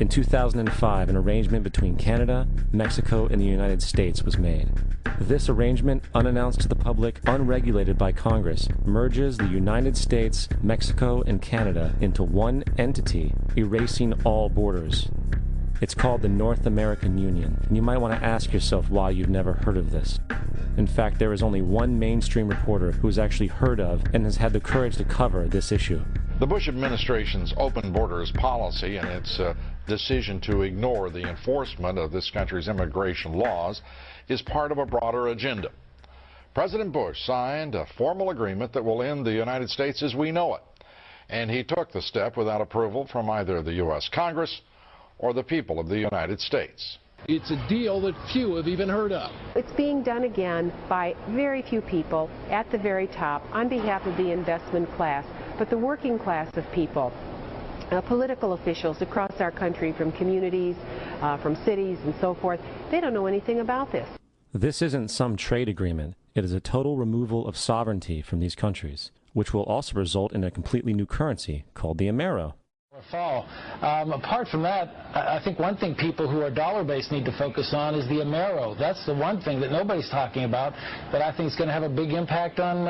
In 2005, an arrangement between Canada, Mexico, and the United States was made. This arrangement, unannounced to the public, unregulated by Congress, merges the United States, Mexico, and Canada into one entity, erasing all borders. It's called the North American Union, and you might want to ask yourself why you've never heard of this. In fact, there is only one mainstream reporter who has actually heard of and has had the courage to cover this issue. The Bush administration's open borders policy and its decision to ignore the enforcement of this country's immigration laws is part of a broader agenda. President Bush signed a formal agreement that will end the United States as we know it, and he took the step without approval from either the U.S. Congress or the people of the United States. It's a deal that few have even heard of. It's being done again by very few people at the very top on behalf of the investment class, but the working class of people, political officials across our country, from communities, from cities and so forth, they don't know anything about this. This isn't some trade agreement. It is a total removal of sovereignty from these countries, which will also result in a completely new currency called the Amero. Fall. Apart from that, I think one thing people who are dollar-based need to focus on is the Amero. That's the one thing that nobody's talking about, but I think it's going to have a big impact on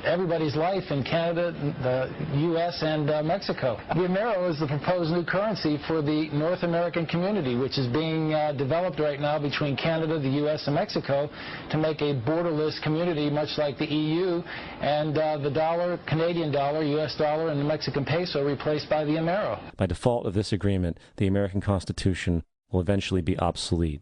everybody's life in Canada, the U.S., and Mexico. The Amero is the proposed new currency for the North American community, which is being developed right now between Canada, the U.S., and Mexico to make a borderless community, much like the EU, and the dollar, Canadian dollar, U.S. dollar, and the Mexican peso replaced by the Amero. By default of this agreement, the American Constitution will eventually be obsolete.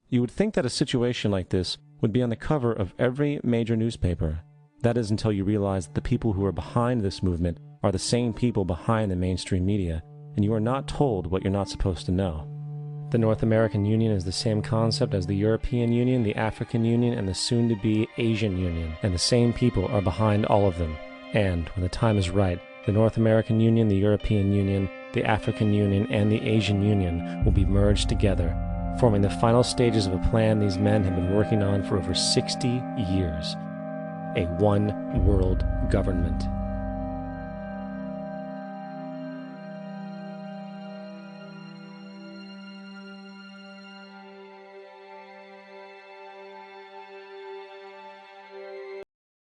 You would think that a situation like this would be on the cover of every major newspaper. That is until you realize that the people who are behind this movement are the same people behind the mainstream media, and you are not told what you're not supposed to know. The North American Union is the same concept as the European Union, the African Union, and the soon-to-be Asian Union, and the same people are behind all of them. And, when the time is right, the North American Union, the European Union, the African Union, and the Asian Union will be merged together, forming the final stages of a plan these men have been working on for over 60 years. A one-world government.